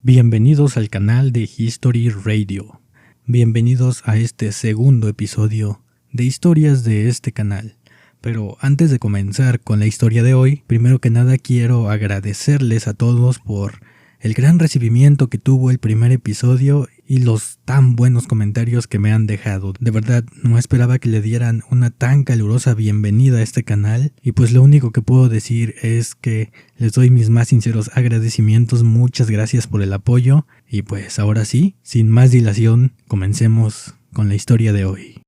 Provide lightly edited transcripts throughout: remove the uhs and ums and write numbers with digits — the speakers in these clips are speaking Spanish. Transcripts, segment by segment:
Bienvenidos al canal de History Radio. Bienvenidos a este segundo episodio de historias de este canal. Pero antes de comenzar con la historia de hoy, primero que nada quiero agradecerles a todos por el gran recibimiento que tuvo el primer episodio y los tan buenos comentarios que me han dejado. De verdad, no esperaba que le dieran una tan calurosa bienvenida a este canal y pues lo único que puedo decir es que les doy mis más sinceros agradecimientos. Muchas gracias por el apoyo y pues ahora sí, sin más dilación, comencemos con la historia de hoy.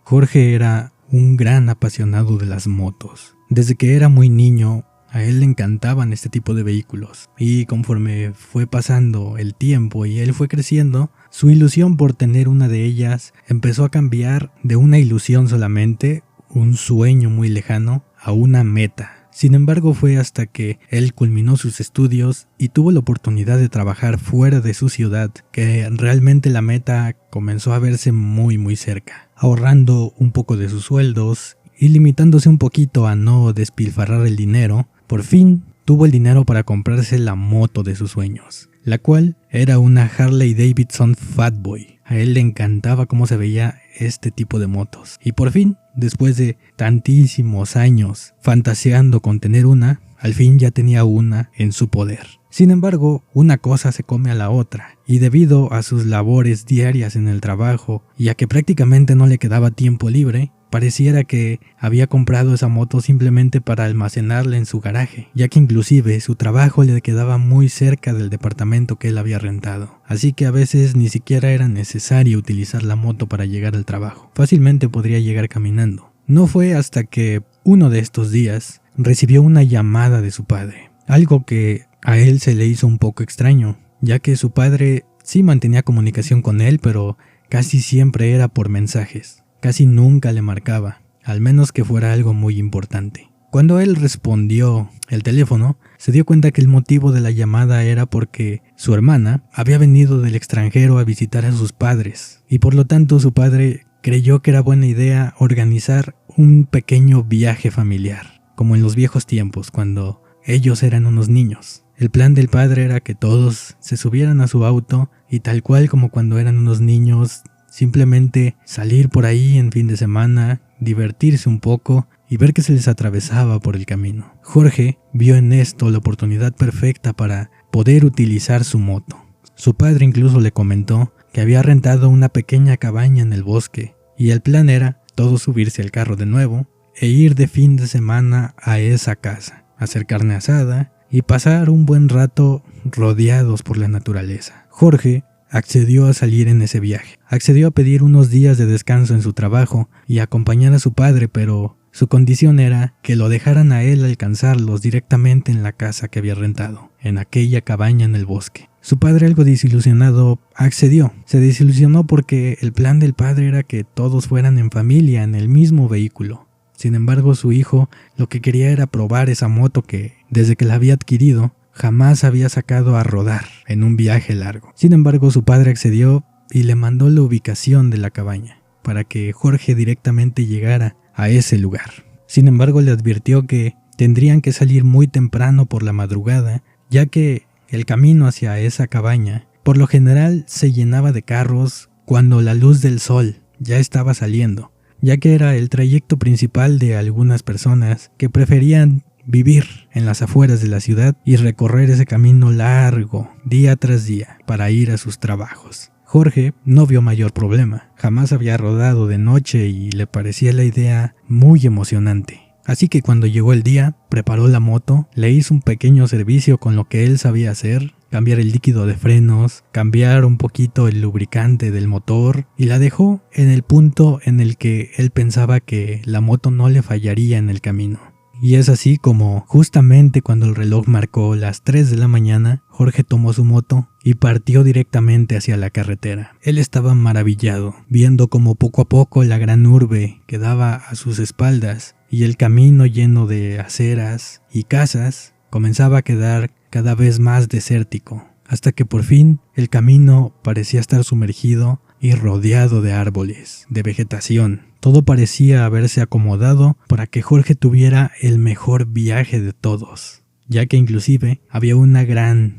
Jorge era un gran apasionado de las motos. Desde que era muy niño, a él le encantaban este tipo de vehículos, y conforme fue pasando el tiempo y él fue creciendo, su ilusión por tener una de ellas empezó a cambiar de una ilusión solamente, un sueño muy lejano, a una meta. Sin embargo, fue hasta que él culminó sus estudios y tuvo la oportunidad de trabajar fuera de su ciudad que realmente la meta comenzó a verse muy cerca, ahorrando un poco de sus sueldos y limitándose un poquito a no despilfarrar el dinero. Por fin tuvo el dinero para comprarse la moto de sus sueños, la cual era una Harley Davidson Fatboy. A él le encantaba cómo se veía este tipo de motos. Y por fin, después de tantísimos años fantaseando con tener una, al fin ya tenía una en su poder. Sin embargo, una cosa se come a la otra, y debido a sus labores diarias en el trabajo, y a que prácticamente no le quedaba tiempo libre, pareciera que había comprado esa moto simplemente para almacenarla en su garaje, ya que inclusive su trabajo le quedaba muy cerca del departamento que él había rentado. Así que a veces ni siquiera era necesario utilizar la moto para llegar al trabajo. Fácilmente podría llegar caminando. No fue hasta que uno de estos días recibió una llamada de su padre, algo que a él se le hizo un poco extraño, ya que su padre sí mantenía comunicación con él, pero casi siempre era por mensajes. Casi nunca le marcaba, al menos que fuera algo muy importante. Cuando él respondió el teléfono, se dio cuenta que el motivo de la llamada era porque su hermana había venido del extranjero a visitar a sus padres, y por lo tanto su padre creyó que era buena idea organizar un pequeño viaje familiar, como en los viejos tiempos, cuando ellos eran unos niños. El plan del padre era que todos se subieran a su auto y tal cual como cuando eran unos niños, simplemente salir por ahí en fin de semana, divertirse un poco y ver qué se les atravesaba por el camino. Jorge vio en esto la oportunidad perfecta para poder utilizar su moto. Su padre incluso le comentó que había rentado una pequeña cabaña en el bosque y el plan era todos subirse al carro de nuevo e ir de fin de semana a esa casa, hacer carne asada y pasar un buen rato rodeados por la naturaleza. Jorge accedió a salir en ese viaje. Accedió a pedir unos días de descanso en su trabajo y acompañar a su padre, pero su condición era que lo dejaran a él alcanzarlos directamente en la casa que había rentado, en aquella cabaña en el bosque. Su padre, algo desilusionado, accedió. Se desilusionó porque el plan del padre era que todos fueran en familia en el mismo vehículo. Sin embargo, su hijo lo que quería era probar esa moto que, desde que la había adquirido, jamás había sacado a rodar en un viaje largo. Sin embargo, su padre accedió y le mandó la ubicación de la cabaña para que Jorge directamente llegara a ese lugar. Sin embargo, le advirtió que tendrían que salir muy temprano por la madrugada, ya que el camino hacia esa cabaña por lo general se llenaba de carros cuando la luz del sol ya estaba saliendo, ya que era el trayecto principal de algunas personas que preferían vivir en las afueras de la ciudad y recorrer ese camino largo día tras día para ir a sus trabajos. Jorge no vio mayor problema, jamás había rodado de noche y le parecía la idea muy emocionante. Así que cuando llegó el día, preparó la moto, le hizo un pequeño servicio con lo que él sabía hacer, cambiar el líquido de frenos, cambiar un poquito el lubricante del motor y la dejó en el punto en el que él pensaba que la moto no le fallaría en el camino. Y es así como, justamente cuando el reloj marcó las 3 de la mañana, Jorge tomó su moto y partió directamente hacia la carretera. Él estaba maravillado, viendo como poco a poco la gran urbe quedaba a sus espaldas y el camino lleno de aceras y casas comenzaba a quedar cada vez más desértico, hasta que por fin el camino parecía estar sumergido y rodeado de árboles, de vegetación. Todo parecía haberse acomodado para que Jorge tuviera el mejor viaje de todos, ya que inclusive había una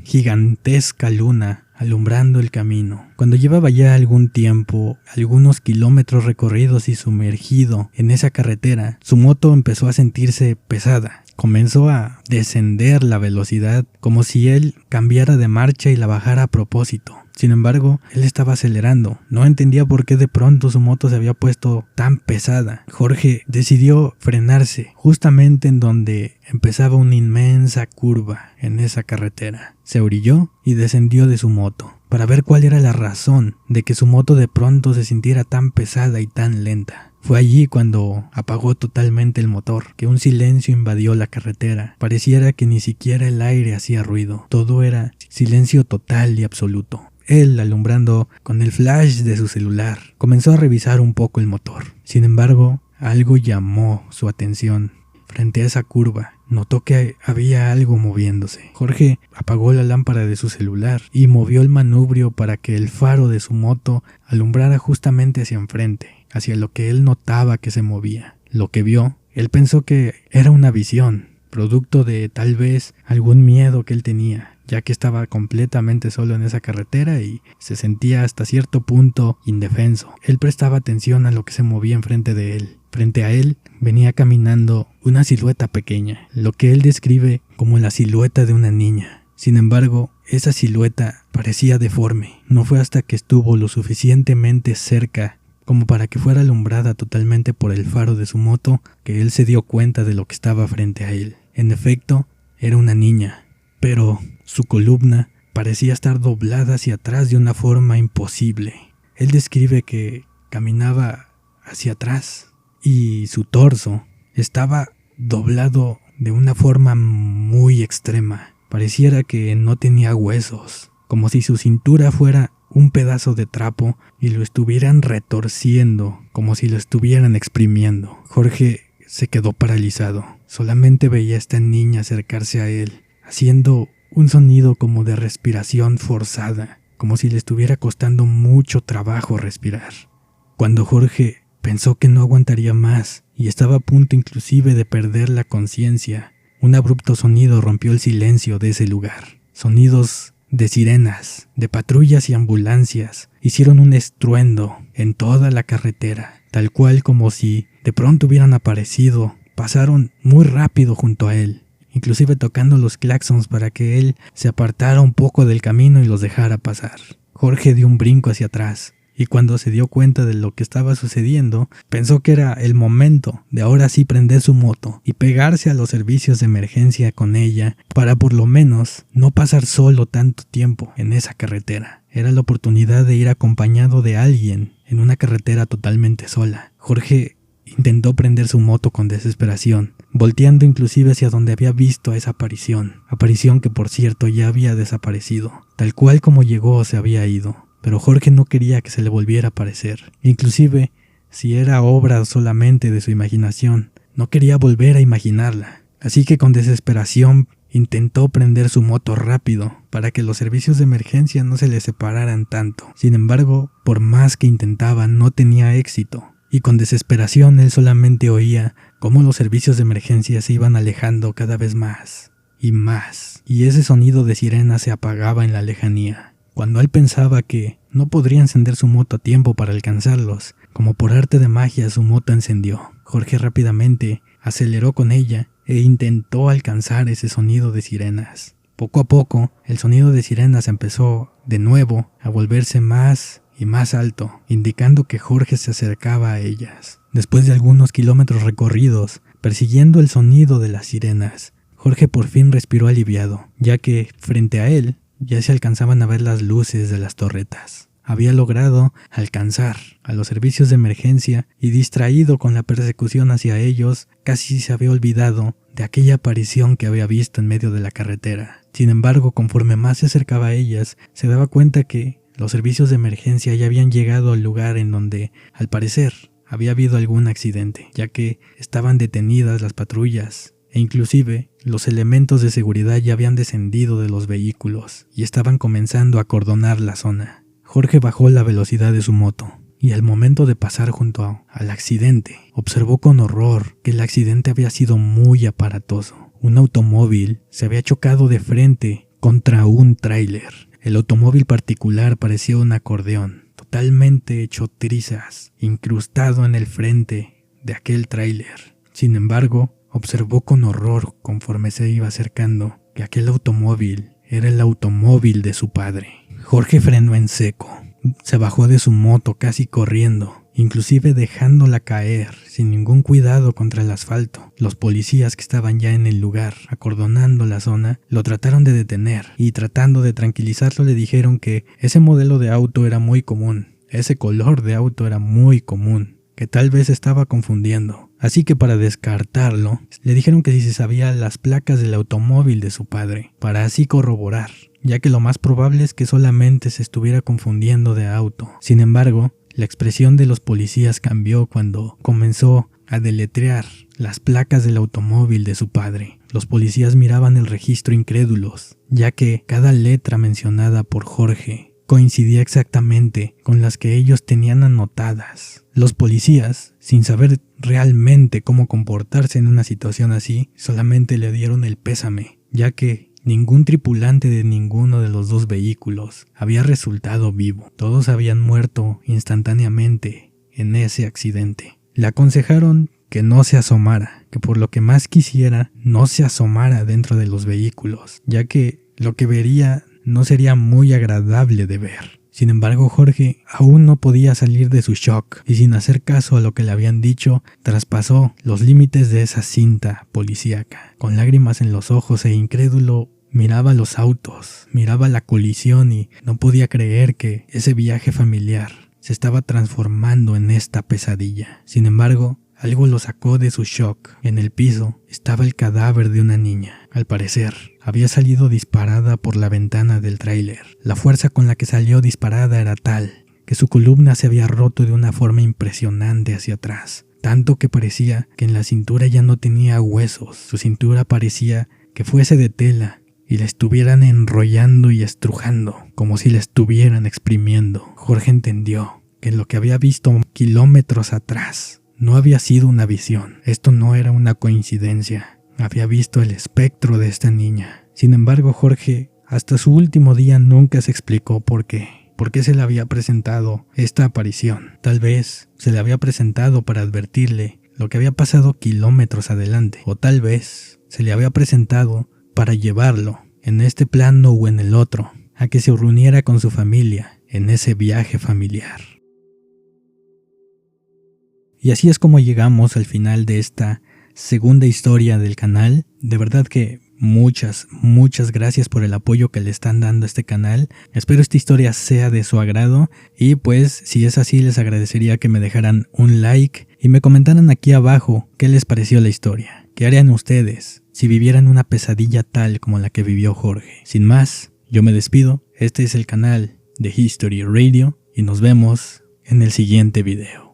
gigantesca luna alumbrando el camino. Cuando llevaba ya algún tiempo, algunos kilómetros recorridos y sumergido en esa carretera, su moto empezó a sentirse pesada. Comenzó a descender la velocidad como si él cambiara de marcha y la bajara a propósito. Sin embargo, él estaba acelerando. No entendía por qué de pronto su moto se había puesto tan pesada. Jorge decidió frenarse justamente en donde empezaba una inmensa curva en esa carretera. Se orilló y descendió de su moto para ver cuál era la razón de que su moto de pronto se sintiera tan pesada y tan lenta. Fue allí cuando apagó totalmente el motor, que un silencio invadió la carretera. Pareciera que ni siquiera el aire hacía ruido. Todo era silencio total y absoluto. Él, alumbrando con el flash de su celular, comenzó a revisar un poco el motor. Sin embargo, algo llamó su atención. Frente a esa curva, notó que había algo moviéndose. Jorge apagó la lámpara de su celular y movió el manubrio para que el faro de su moto alumbrara justamente hacia enfrente, hacia lo que él notaba que se movía. Lo que vio, él pensó que era una visión, producto de tal vez algún miedo que él tenía, ya que estaba completamente solo en esa carretera y se sentía hasta cierto punto indefenso. Él prestaba atención a lo que se movía enfrente de él. Frente a él venía caminando una silueta pequeña, lo que él describe como la silueta de una niña. Sin embargo, esa silueta parecía deforme. No fue hasta que estuvo lo suficientemente cerca como para que fuera alumbrada totalmente por el faro de su moto que él se dio cuenta de lo que estaba frente a él. En efecto, era una niña, pero su columna parecía estar doblada hacia atrás de una forma imposible. Él describe que caminaba hacia atrás y su torso estaba doblado de una forma muy extrema. Pareciera que no tenía huesos, como si su cintura fuera un pedazo de trapo y lo estuvieran retorciendo, como si lo estuvieran exprimiendo. Jorge se quedó paralizado. Solamente veía a esta niña acercarse a él, haciendo un sonido como de respiración forzada, como si le estuviera costando mucho trabajo respirar. Cuando Jorge pensó que no aguantaría más y estaba a punto inclusive de perder la conciencia, un abrupto sonido rompió el silencio de ese lugar. Sonidos de sirenas, de patrullas y ambulancias hicieron un estruendo en toda la carretera, tal cual como si de pronto hubieran aparecido. Pasaron muy rápido junto a él, inclusive tocando los claxons para que él se apartara un poco del camino y los dejara pasar. Jorge dio un brinco hacia atrás y cuando se dio cuenta de lo que estaba sucediendo, pensó que era el momento de ahora sí prender su moto y pegarse a los servicios de emergencia con ella para por lo menos no pasar solo tanto tiempo en esa carretera. Era la oportunidad de ir acompañado de alguien en una carretera totalmente sola. Jorge intentó prender su moto con desesperación, volteando inclusive hacia donde había visto a esa aparición que por cierto ya había desaparecido. Tal cual como llegó se había ido. Pero Jorge no quería que se le volviera a aparecer. Inclusive, si era obra solamente de su imaginación, no quería volver a imaginarla. Así que con desesperación intentó prender su moto rápido para que los servicios de emergencia no se le separaran tanto. Sin embargo, por más que intentaba, no tenía éxito. Y con desesperación él solamente oía cómo los servicios de emergencia se iban alejando cada vez más y más. Y ese sonido de sirena se apagaba en la lejanía. Cuando él pensaba que no podría encender su moto a tiempo para alcanzarlos, como por arte de magia su moto encendió. Jorge rápidamente aceleró con ella e intentó alcanzar ese sonido de sirenas. Poco a poco, el sonido de sirenas empezó de nuevo a volverse más y más alto, indicando que Jorge se acercaba a ellas. Después de algunos kilómetros recorridos, persiguiendo el sonido de las sirenas, Jorge por fin respiró aliviado, ya que frente a él ya se alcanzaban a ver las luces de las torretas. Había logrado alcanzar a los servicios de emergencia y distraído con la persecución hacia ellos, casi se había olvidado de aquella aparición que había visto en medio de la carretera. Sin embargo, conforme más se acercaba a ellas, se daba cuenta que los servicios de emergencia ya habían llegado al lugar en donde, al parecer, había habido algún accidente, ya que estaban detenidas las patrullas. E inclusive, los elementos de seguridad ya habían descendido de los vehículos y estaban comenzando a acordonar la zona. Jorge bajó la velocidad de su moto y al momento de pasar junto al accidente, observó con horror que el accidente había sido muy aparatoso. un automóvil se había chocado de frente contra un tráiler. El automóvil particular parecía un acordeón, totalmente hecho trizas, incrustado en el frente de aquel tráiler. Sin embargo, observó con horror conforme se iba acercando que aquel automóvil era el automóvil de su padre. Jorge frenó en seco, se bajó de su moto casi corriendo, inclusive dejándola caer sin ningún cuidado contra el asfalto. Los policías que estaban ya en el lugar, acordonando la zona, lo trataron de detener y tratando de tranquilizarlo le dijeron que ese modelo de auto era muy común, ese color de auto era muy común, que tal vez estaba confundiendo. Así que para descartarlo, le dijeron que si se sabía las placas del automóvil de su padre, para así corroborar, ya que lo más probable es que solamente se estuviera confundiendo de auto. Sin embargo, la expresión de los policías cambió cuando comenzó a deletrear las placas del automóvil de su padre. Los policías miraban el registro incrédulos, ya que cada letra mencionada por Jorge coincidía exactamente con las que ellos tenían anotadas. Los policías, sin saber realmente cómo comportarse en una situación así, solamente le dieron el pésame, ya que ningún tripulante de ninguno de los dos vehículos había resultado vivo. Todos habían muerto instantáneamente en ese accidente. Le aconsejaron que no se asomara, que por lo que más quisiera no se asomara dentro de los vehículos, ya que lo que vería no sería muy agradable de ver. Sin embargo, Jorge aún no podía salir de su shock y sin hacer caso a lo que le habían dicho, traspasó los límites de esa cinta policíaca. Con lágrimas en los ojos e incrédulo, miraba los autos, miraba la colisión y no podía creer que ese viaje familiar se estaba transformando en esta pesadilla. Sin embargo, algo lo sacó de su shock. En el piso estaba el cadáver de una niña. Al parecer, había salido disparada por la ventana del tráiler. La fuerza con la que salió disparada era tal que su columna se había roto de una forma impresionante hacia atrás, tanto que parecía que en la cintura ya no tenía huesos. Su cintura parecía que fuese de tela y la estuvieran enrollando y estrujando, como si la estuvieran exprimiendo. Jorge entendió que lo que había visto kilómetros atrás no había sido una visión. Esto no era una coincidencia. Había visto el espectro de esta niña. Sin embargo, Jorge, hasta su último día nunca se explicó por qué. ¿Por qué se le había presentado esta aparición? Tal vez se le había presentado para advertirle lo que había pasado kilómetros adelante. O tal vez se le había presentado para llevarlo, en este plano o en el otro, a que se reuniera con su familia en ese viaje familiar. Y así es como llegamos al final de esta segunda historia del canal. De verdad que muchas gracias por el apoyo que le están dando a este canal. Espero esta historia sea de su agrado y pues si es así les agradecería que me dejaran un like y me comentaran aquí abajo qué les pareció la historia. ¿Qué harían ustedes si vivieran una pesadilla tal como la que vivió Jorge? Sin más, yo me despido. Este es el canal de History Radio y nos vemos en el siguiente video.